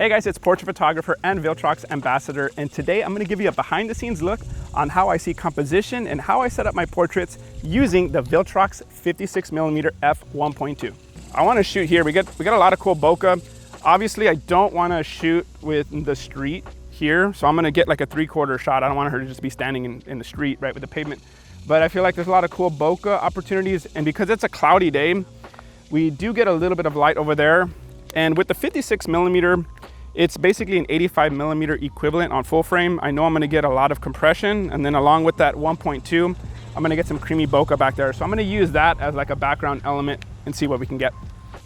Hey guys, it's portrait photographer and Viltrox ambassador, and today I'm going to give you a behind the scenes look on how I see composition and how I set up my portraits using the Viltrox 56mm f1.2. I want to shoot here. We got a lot of cool bokeh. Obviously, I don't want to shoot with the street here, so I'm going to get like a 3/4 shot. I don't want her to just be standing in the street right with the pavement. But I feel like there's a lot of cool bokeh opportunities, and because it's a cloudy day, we do get a little bit of light over there. And with the 56mm, it's basically an 85mm equivalent on full frame. I know I'm gonna get a lot of compression, and then along with that 1.2, I'm gonna get some creamy bokeh back there. So I'm gonna use that as like a background element and see what we can get.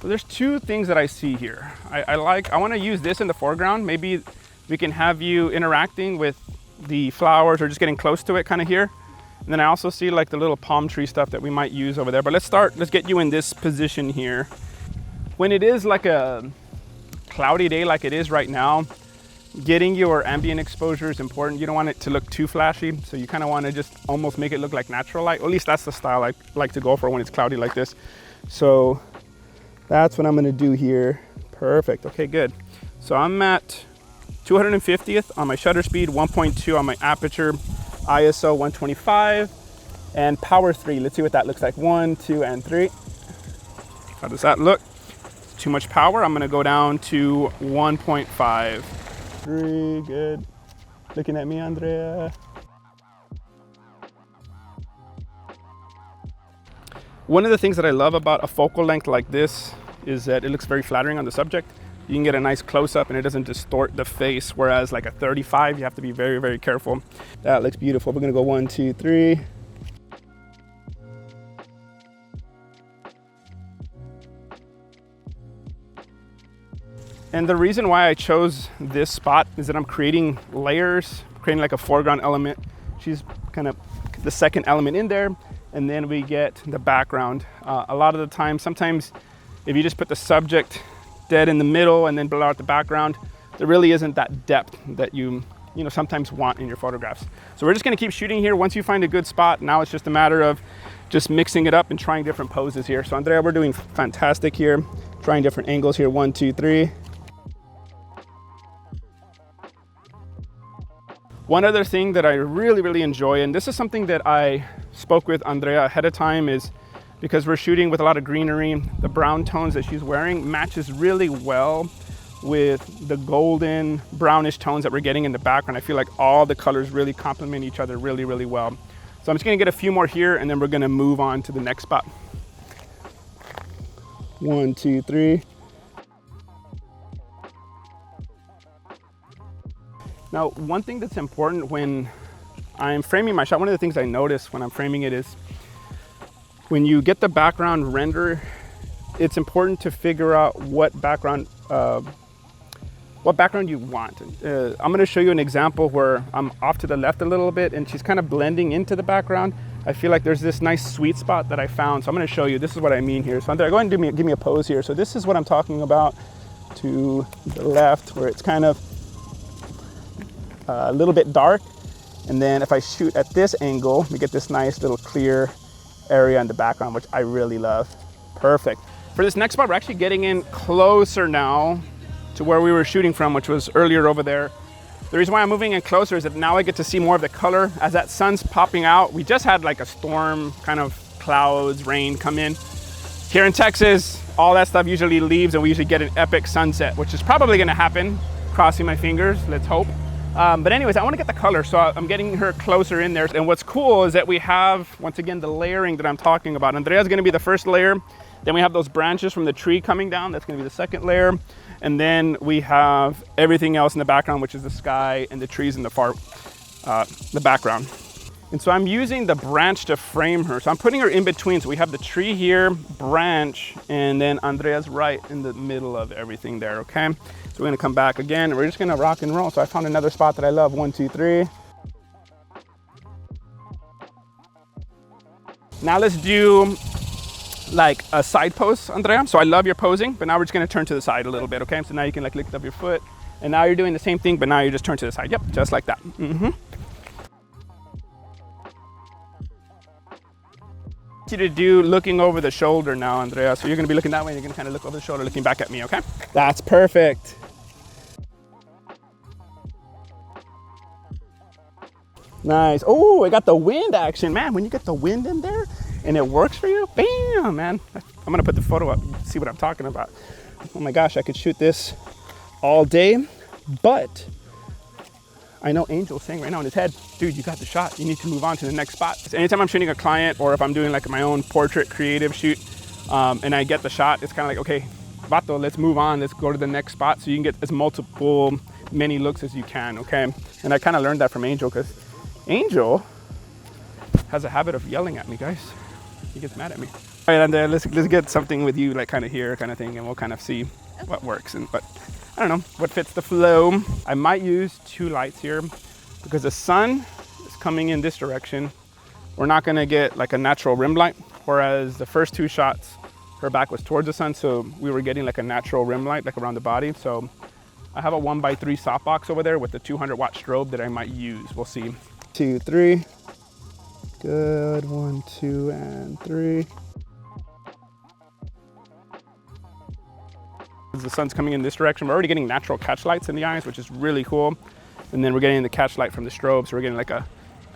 So there's two things that I see here. I wanna use this in the foreground. Maybe we can have you interacting with the flowers or just getting close to it kind of here. And then I also see like the little palm tree stuff that we might use over there. But let's get you in this position here. When it is like a cloudy day like it is right now, getting your ambient exposure is important. You don't want it to look too flashy, so you kind of want to just almost make it look like natural light. Or at least that's the style I like to go for when it's cloudy like this. So that's what I'm going to do here. Perfect. Okay, good. So I'm at 250th on my shutter speed, 1.2 on my aperture, ISO 125, and power 3. Let's see what that looks like. 1, 2, and 3. How does that look? Too much power. I'm gonna go down to 1.5. 3, good. Looking at me, Andrea. One of the things that I love about a focal length like this is that it looks very flattering on the subject. You can get a nice close-up and it doesn't distort the face, whereas like a 35, you have to be very, very careful. That looks beautiful. We're gonna go 1, 2, 3. And the reason why I chose this spot is that I'm creating layers, creating like a foreground element. She's kind of the second element in there, and then we get the background. A lot of the time, sometimes if you just put the subject dead in the middle and then blur out the background, there really isn't that depth that you sometimes want in your photographs. So we're just gonna keep shooting here. Once you find a good spot, now it's just a matter of just mixing it up and trying different poses here. So Andrea, we're doing fantastic here. Trying different angles here, 1, 2, 3. One other thing that I really, really enjoy, and this is something that I spoke with Andrea ahead of time, is because we're shooting with a lot of greenery, the brown tones that she's wearing matches really well with the golden brownish tones that we're getting in the background. I feel like all the colors really complement each other really, really well. So I'm just gonna get a few more here and then we're gonna move on to the next spot. 1, 2, 3. Now, one thing that's important when I'm framing my shot, one of the things I notice when I'm framing it is when you get the background render, it's important to figure out what background you want. I'm gonna show you an example where I'm off to the left a little bit and she's kind of blending into the background. I feel like there's this nice sweet spot that I found. So I'm gonna show you, this is what I mean here. So Andrea, go ahead and give me a pose here. So this is what I'm talking about to the left, where it's kind of a little bit dark, and then if I shoot at this angle, we get this nice little clear area in the background, which I really love. Perfect. For this next spot, we're actually getting in closer now to where we were shooting from, which was earlier over there. The reason why I'm moving in closer is that now I get to see more of the color as that sun's popping out. We just had like a storm, kind of clouds, rain come in. Here in Texas, all that stuff usually leaves and we usually get an epic sunset, which is probably gonna happen. Crossing my fingers, let's hope. But anyways, I want to get the color, so I'm getting her closer in there. And what's cool is that we have, once again, the layering that I'm talking about. Andrea's going to be the first layer. Then we have those branches from the tree coming down. That's going to be the second layer. And then we have everything else in the background, which is the sky and the trees in the background. And so I'm using the branch to frame her. So I'm putting her in between. So we have the tree here, branch, and then Andrea's right in the middle of everything there, okay? So we're gonna come back again and we're just gonna rock and roll. So I found another spot that I love. 1, 2, 3. Now let's do like a side pose, Andrea. So I love your posing, but now we're just gonna turn to the side a little bit, okay? So now you can like lift up your foot, and now you're doing the same thing, but now you just turn to the side. Yep, just like that. You to do looking over the shoulder now, Andrea. So you're gonna be looking that way and you're gonna kind of look over the shoulder, looking back at me, okay? That's perfect. Nice. Oh, I got the wind action, man. When you get the wind in there and it works for you, bam, man. I'm gonna put the photo up, see what I'm talking about. Oh my gosh, I could shoot this all day, but I know Angel's saying right now in his head, dude, you got the shot. You need to move on to the next spot. So anytime I'm shooting a client, or if I'm doing like my own portrait creative shoot, and I get the shot, it's kind of like, okay, Vato, let's move on. Let's go to the next spot so you can get as many looks as you can, okay? And I kind of learned that from Angel, because Angel has a habit of yelling at me, guys. He gets mad at me. All right, and let's get something with you, like kind of here, kind of thing, and we'll kind of see what works and what, I don't know, what fits the flow. I might use 2 lights here because the sun is coming in this direction. We're not gonna get like a natural rim light, whereas the first 2 shots, her back was towards the sun, so we were getting like a natural rim light, like around the body. So I have a 1x3 softbox over there with the 200-watt strobe that I might use. We'll see. 2, 3. Good. 1, 2, and 3. As the sun's coming in this direction, we're already getting natural catch lights in the eyes, which is really cool. And then we're getting the catch light from the strobe, so we're getting like a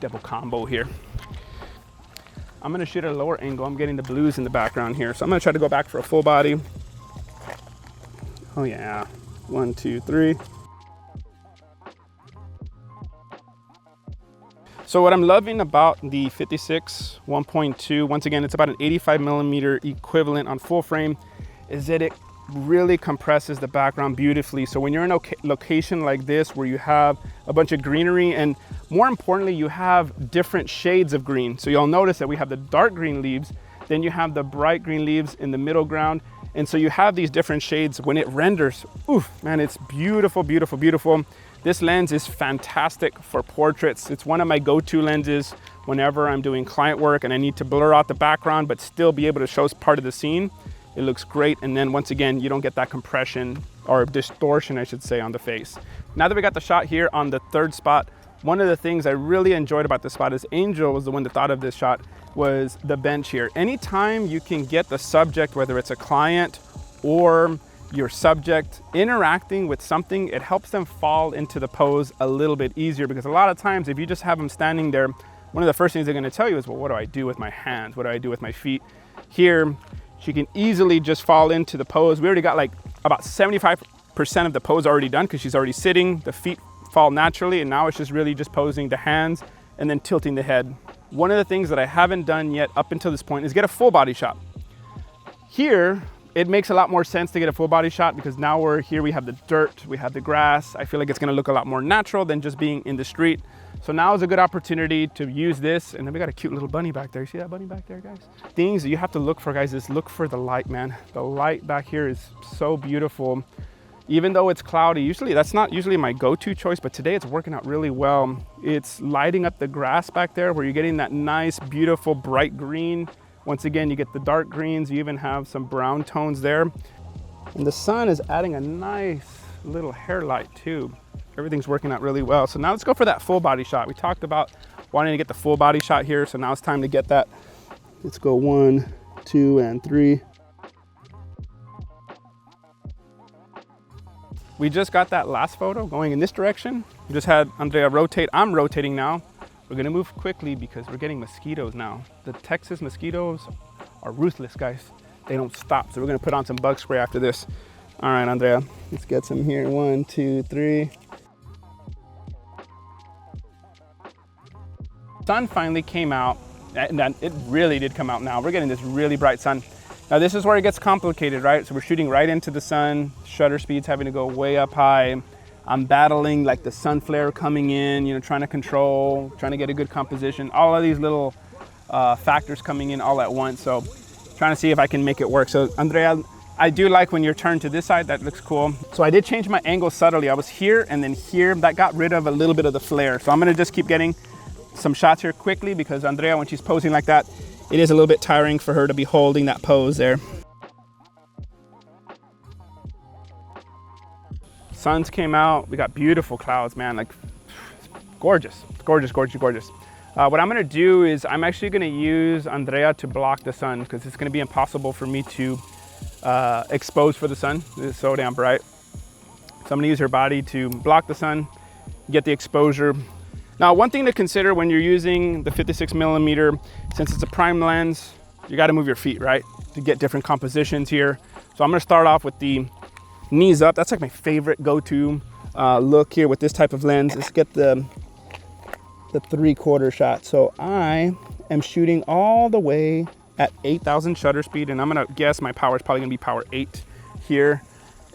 double combo here. I'm gonna shoot at a lower angle. I'm getting the blues in the background here, so I'm gonna try to go back for a full body. Oh yeah. 1, 2, 3. So what I'm loving about the 56 1.2, once again, it's about an 85mm equivalent on full frame, is that it really compresses the background beautifully. So when you're in a location like this where you have a bunch of greenery, and more importantly, you have different shades of green. So you'll notice that we have the dark green leaves, then you have the bright green leaves in the middle ground. And so you have these different shades. When it renders, oof, man, it's beautiful, beautiful, beautiful. This lens is fantastic for portraits. It's one of my go-to lenses whenever I'm doing client work and I need to blur out the background but still be able to show part of the scene. It looks great. And then once again, you don't get that compression or distortion, I should say, on the face. Now that we got the shot here on the 3rd spot, one of the things I really enjoyed about this spot is Angel was the one that thought of this shot, was the bench here. Anytime you can get the subject, whether it's a client or your subject interacting with something, it helps them fall into the pose a little bit easier, because a lot of times if you just have them standing there, one of the first things they're going to tell you is, well, what do I do with my hands? What do I do with my feet? Here, she can easily just fall into the pose. We already got like about 75% of the pose already done because she's already sitting. The feet fall naturally, and now it's just really just posing the hands and then tilting the head. One of the things that I haven't done yet up until this point is get a full body shot. Here, it makes a lot more sense to get a full body shot because now we're here, we have the dirt, we have the grass. I feel like it's gonna look a lot more natural than just being in the street. So now is a good opportunity to use this. And then we got a cute little bunny back there. You see that bunny back there, guys? Things that you have to look for, guys, is look for the light, man. The light back here is so beautiful. Even though it's cloudy, that's not usually my go-to choice, but today it's working out really well. It's lighting up the grass back there where you're getting that nice, beautiful, bright green. Once again, you get the dark greens, you even have some brown tones there. And the sun is adding a nice little hair light too. Everything's working out really well. So now let's go for that full body shot. We talked about wanting to get the full body shot here, so now it's time to get that. Let's go 1, 2, and 3. We just got that last photo going in this direction. We just had Andrea rotate. I'm rotating now. We're gonna move quickly because we're getting mosquitoes now. The Texas mosquitoes are ruthless, guys. They don't stop. So we're gonna put on some bug spray after this. All right, Andrea, let's get some here. 1, 2, 3. Sun finally came out, and it really did come out now. We're getting this really bright sun. Now this is where it gets complicated, right? So we're shooting right into the sun, shutter speed's having to go way up high. I'm battling like the sun flare coming in, you know, trying to control, trying to get a good composition, all of these little factors coming in all at once. So trying to see if I can make it work. So Andrea, I do like when you're turned to this side, that looks cool. So I did change my angle subtly. I was here and then here, that got rid of a little bit of the flare. So I'm gonna just keep getting some shots here quickly because Andrea, when she's posing like that, it is a little bit tiring for her to be holding that pose there. Suns came out, we got beautiful clouds, man, like gorgeous, gorgeous, gorgeous, gorgeous. What I'm gonna do is I'm actually gonna use Andrea to block the sun because it's gonna be impossible for me to expose for the sun. It's so damn bright. So I'm gonna use her body to block the sun, get the exposure. Now, one thing to consider when you're using the 56mm, since it's a prime lens, you got to move your feet, right? To get different compositions here. So I'm going to start off with the knees up. That's like my favorite go-to look here with this type of lens. Let's get the 3/4 shot. So I am shooting all the way at 8,000 shutter speed, and I'm gonna guess my power is probably gonna be power 8 here.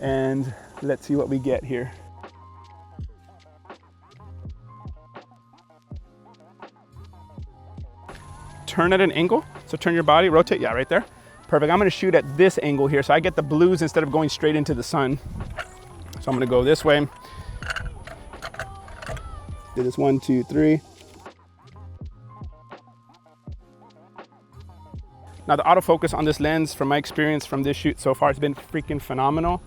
And let's see what we get here. Turn at an angle. So turn your body, rotate, yeah, right there. Perfect. I'm gonna shoot at this angle here, so I get the blues instead of going straight into the sun. So I'm gonna go this way. Do this 1, 2, 3. Now the autofocus on this lens, from my experience from this shoot so far, has been freaking phenomenal.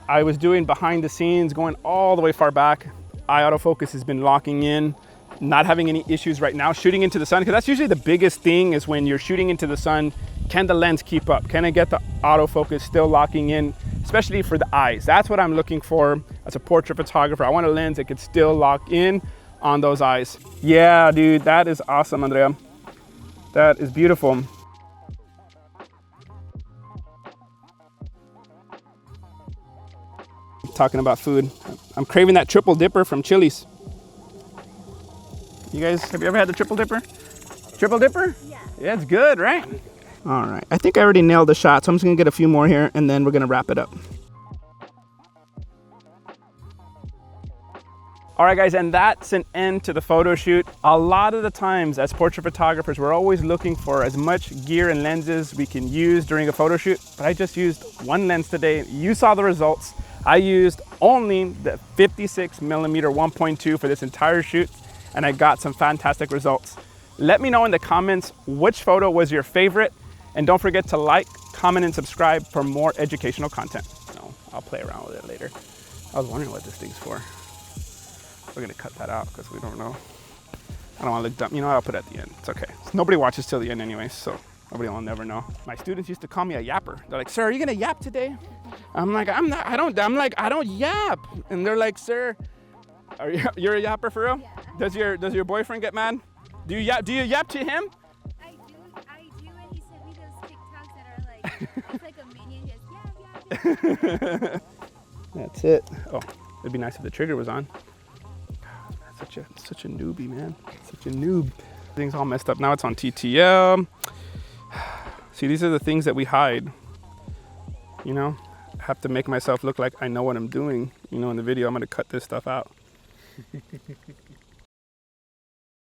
I was doing behind the scenes, going all the way far back. Eye autofocus has been locking in, not having any issues right now. Shooting into the sun, because that's usually the biggest thing, is when you're shooting into the sun, can the lens keep up? Can I get the autofocus still locking in, especially for the eyes? That's what I'm looking for as a portrait photographer. I want a lens that could still lock in on those eyes. Yeah, dude, that is awesome, Andrea. That is beautiful. Talking about food, I'm craving that triple dipper from Chili's. You guys, have you ever had the triple dipper? Triple dipper? Yeah. Yeah, it's good, right? All right, I think I already nailed the shot, so I'm just gonna get a few more here and then we're gonna wrap it up. All right, guys, and that's an end to the photo shoot. A lot of the times as portrait photographers, we're always looking for as much gear and lenses we can use during a photo shoot, but I just used one lens today. You saw the results. I used only the 56mm 1.2 for this entire shoot, and I got some fantastic results. Let me know in the comments which photo was your favorite, and don't forget to like, comment, and subscribe for more educational content. No, I'll play around with it later. I was wondering what this thing's for. We're gonna cut that out because we don't know. I don't want to look dumb. You know what? I'll put it at the end. It's okay. Nobody watches till the end anyway, so nobody will never know. My students used to call me a yapper. They're like, "Sir, are you gonna yap today?" I'm like, "I'm not. I don't. I'm like, I don't yap." And they're like, "Sir, you're a yapper for real? Yeah. Does your boyfriend get mad? Do you yap? Do you yap to him?" I do, and he sent me those TikToks that are like, it's like a minion just yap, yap. That's it. Oh, it'd be nice if the trigger was on. Such a newbie, man. Such a noob. Everything's all messed up. Now it's on TTL. See, these are the things that we hide. You know, I have to make myself look like I know what I'm doing. You know, in the video, I'm gonna cut this stuff out.